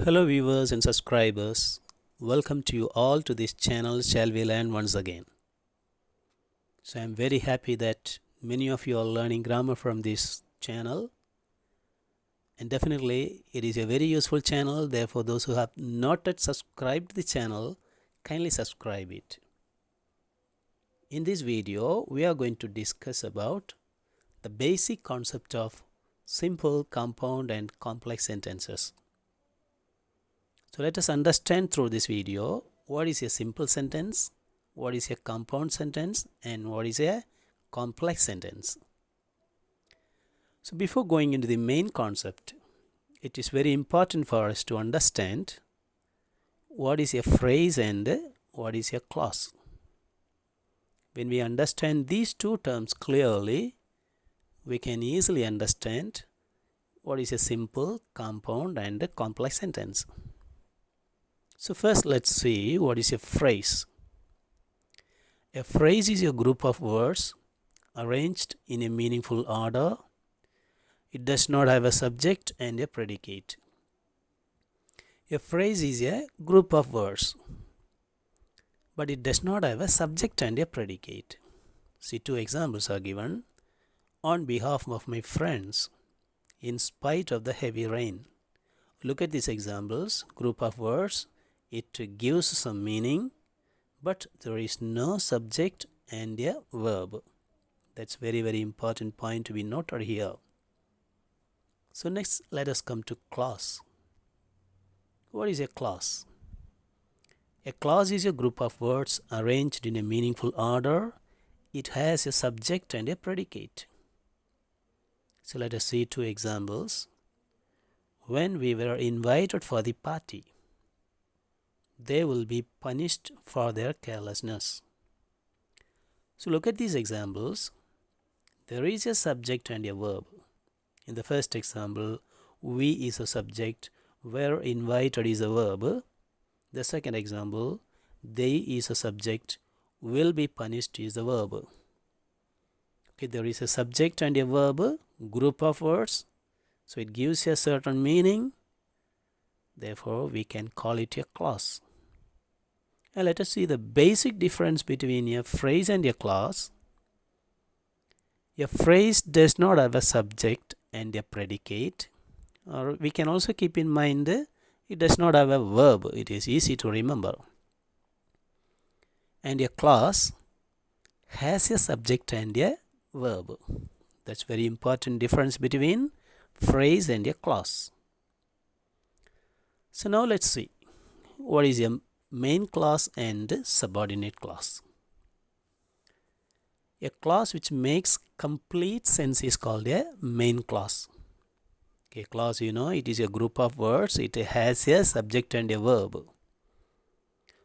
Hello viewers and subscribers. Welcome to you all to this channel Shall We Learn Once Again. So I'm very happy that many of you are learning grammar from this channel, and definitely it is a very useful channel. Therefore, those who have not yet subscribed the channel, kindly subscribe it. In this video we are going to discuss about the basic concept of simple, compound and complex sentences. So let us understand through this video what is a simple sentence, what is a compound sentence, and what is a complex sentence. So before going into the main concept, it is very important for us to understand what is a phrase and what is a clause. When we understand these two terms clearly, we can easily understand what is a simple, compound and a complex sentence. So first let's see what is a phrase. A phrase is a group of words arranged in a meaningful order. It does not have a subject and a predicate. A phrase is a group of words, but it does not have a subject and a predicate. See, two examples are given. On behalf of my friends, in spite of the heavy rain. Look at these examples. Group of words. It gives some meaning, but there is no subject and a verb. That's very important point to be noted here. So next let us come to clause. What is a clause? A clause is a group of words arranged in a meaningful order. It has a subject and a predicate. So let us see two examples. When we were invited for the party, they will be punished for their carelessness. So look at these examples. There is a subject and a verb. In the first example, we is a subject, were invited is a verb. The second example, they is a subject, will be punished is a verb. Okay, there is a subject and a verb, group of words. So it gives a certain meaning. Therefore, we can call it a clause. Now let us see the basic difference between a phrase and a clause. A phrase does not have a subject and a predicate, or we can also keep in mind it does not have a verb. It is easy to remember. And a clause has a subject and a verb. That's very important difference between phrase and a clause. So now let's see what is a main clause and subordinate clause. A clause which makes complete sense is called a main clause. Okay, clause, it is a group of words. It has a subject and a verb.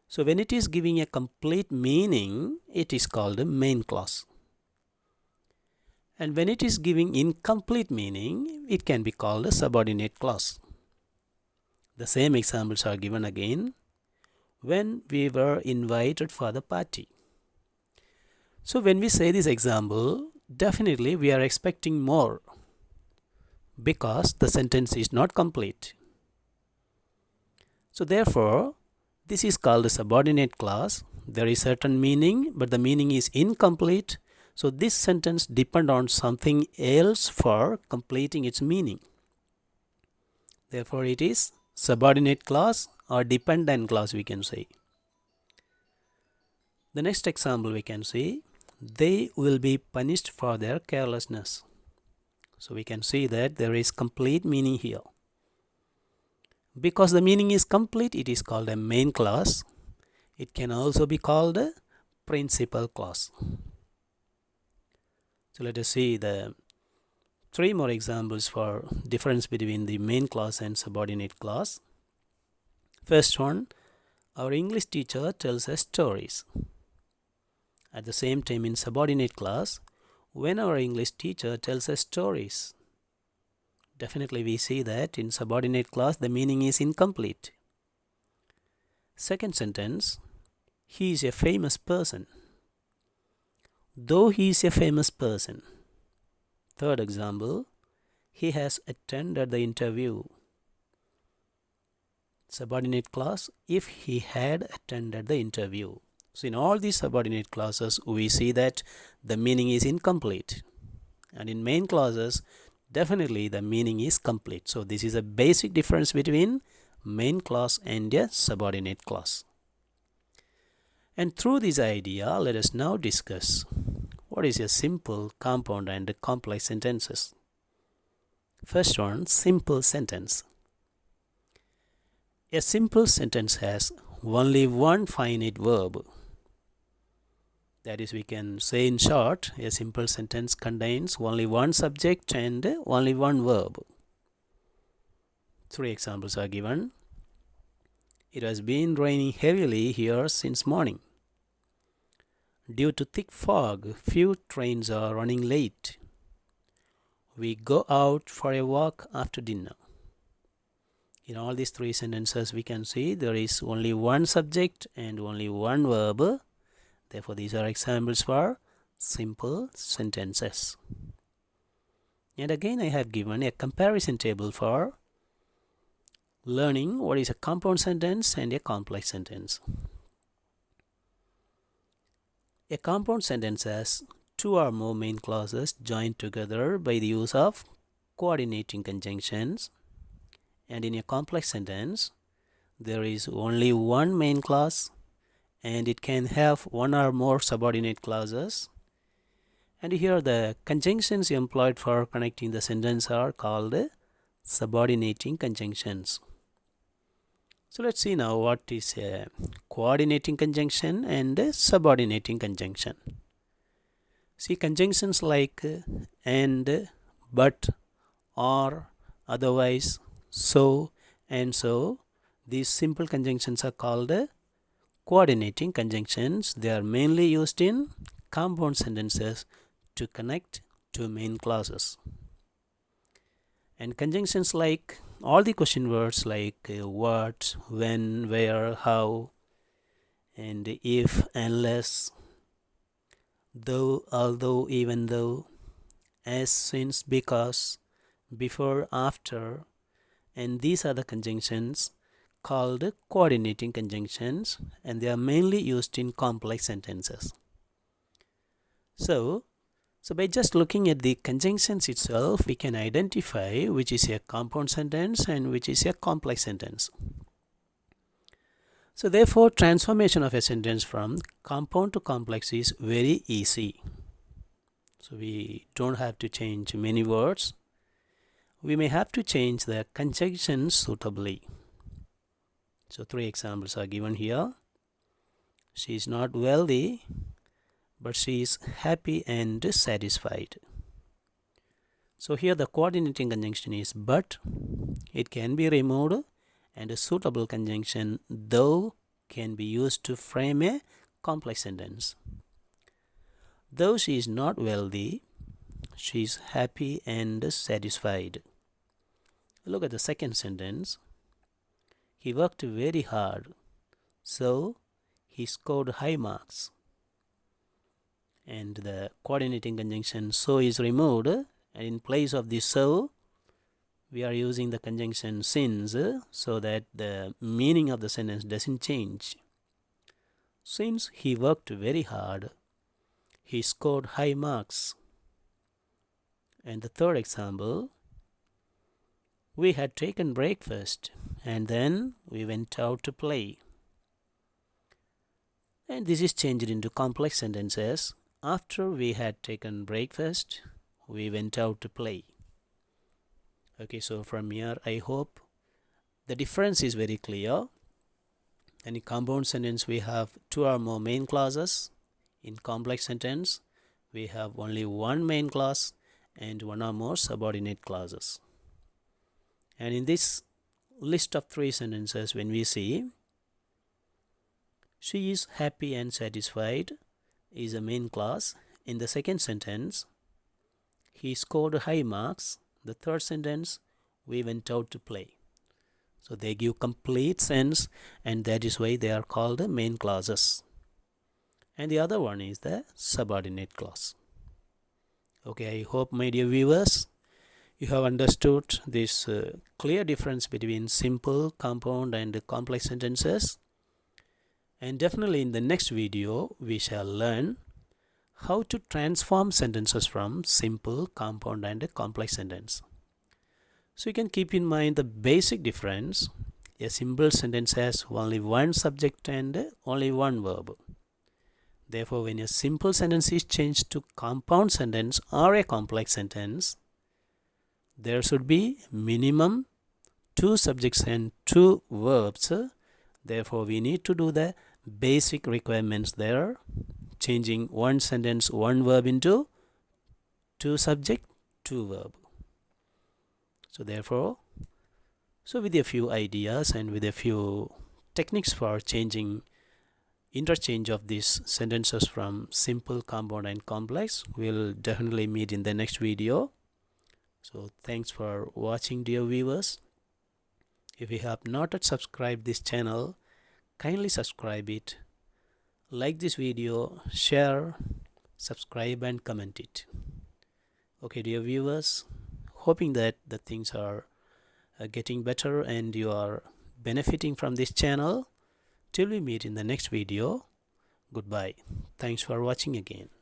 So when it is giving a complete meaning, it is called a main clause. And when it is giving incomplete meaning, it can be called a subordinate clause. The same examples are given again. When we were invited for the party. So when we say this example, definitely we are expecting more because the sentence is not complete. So therefore, this is called a subordinate clause. There is certain meaning, but the meaning is incomplete. So this sentence depends on something else for completing its meaning. Therefore, it is subordinate clause or dependent clause, we can say. The next example we can see, they will be punished for their carelessness. So we can see that there is complete meaning here. Because the meaning is complete, it is called a main clause. It can also be called a principal clause. So let us see the three more examples for difference between the main clause and subordinate clause. First one, our English teacher tells us stories. At the same time, in subordinate clause, when our English teacher tells us stories, definitely we see that in subordinate clause the meaning is incomplete. Second sentence, he is a famous person. Though he is a famous person. Third example, he has attended the interview. subordinate clause if he had attended the interview. So in all these subordinate clauses, we see that the meaning is incomplete. And in main clauses, definitely the meaning is complete. So this is a basic difference between main clause and a subordinate clause. And through this idea, let us now discuss what is a simple, compound and complex sentences. First one, simple sentence. A simple sentence has only one finite verb. That is, we can say in short, a simple sentence contains only one subject and only one verb. 3 examples are given. It has been raining heavily here since morning. Due to thick fog, few trains are running late. We go out for a walk after dinner. In all these 3 sentences, we can see there is only one subject and only one verb. Therefore, these are examples for simple sentences. And again, I have given a comparison table for learning what is a compound sentence and a complex sentence. A compound sentence has 2 or more main clauses joined together by the use of coordinating conjunctions. And in a complex sentence, there is only one main clause and it can have 1 or more subordinate clauses. And here the conjunctions employed for connecting the sentence are called subordinating conjunctions. So let's see now what is a coordinating conjunction and a subordinating conjunction. See, conjunctions like and, but, or, otherwise, so, and so, these simple conjunctions are called coordinating conjunctions. They are mainly used in compound sentences to connect 2 main clauses. And conjunctions like all the question words like what, when, where, how, and if, unless, though, although, even though, as, since, because, before, after, and these are the conjunctions called coordinating conjunctions, and they are mainly used in complex sentences. So by just looking at the conjunctions itself, we can identify which is a compound sentence and which is a complex sentence. So therefore, transformation of a sentence from compound to complex is very easy. So we don't have to change many words. We may have to change the conjunctions suitably. So 3 examples are given here. She is not wealthy, but she is happy and satisfied. So here the coordinating conjunction is but. It can be removed, and a suitable conjunction though can be used to frame a complex sentence. Though she is not wealthy, she is happy and satisfied. Look at the second sentence. He worked very hard, so he scored high marks. And the coordinating conjunction so is removed, and in place of the so, we are using the conjunction since, so that the meaning of the sentence doesn't change. Since he worked very hard, he scored high marks. And the third example, we had taken breakfast and then we went out to play. And this is changed into complex sentences. After we had taken breakfast, we went out to play. Okay, so from here, I hope the difference is very clear. In compound sentence, we have 2 or more main clauses. In complex sentence, we have only one main clause and 1 or more subordinate clauses. And in this list of 3 sentences, when we see she is happy and satisfied is a main clause. In the second sentence, he scored high marks. The third sentence, we went out to play. So they give complete sense, and that is why they are called the main clauses. And the other one is the subordinate clause. Okay, I hope, my dear viewers, You have understood this clear difference between simple, compound and complex sentences. And definitely in the next video we shall learn how to transform sentences from simple, compound and complex sentence. So you can keep in mind the basic difference. A simple sentence has only one subject and only one verb. Therefore, when a simple sentence is changed to compound sentence or a complex sentence, there should be minimum two subjects and two verbs. Therefore, we need to do the basic requirements there, changing one sentence, one verb into two subject, two verb. So therefore, with a few ideas and with a few techniques for changing interchange of these sentences from simple, compound and complex, we'll definitely meet in the next video. So thanks for watching, dear viewers. If you have not yet subscribed this channel, kindly subscribe it, like this video, share, subscribe and comment it. Okay, dear viewers, hoping that the things are getting better and you are benefiting from this channel. Till we meet in the next video, goodbye. Thanks for watching again.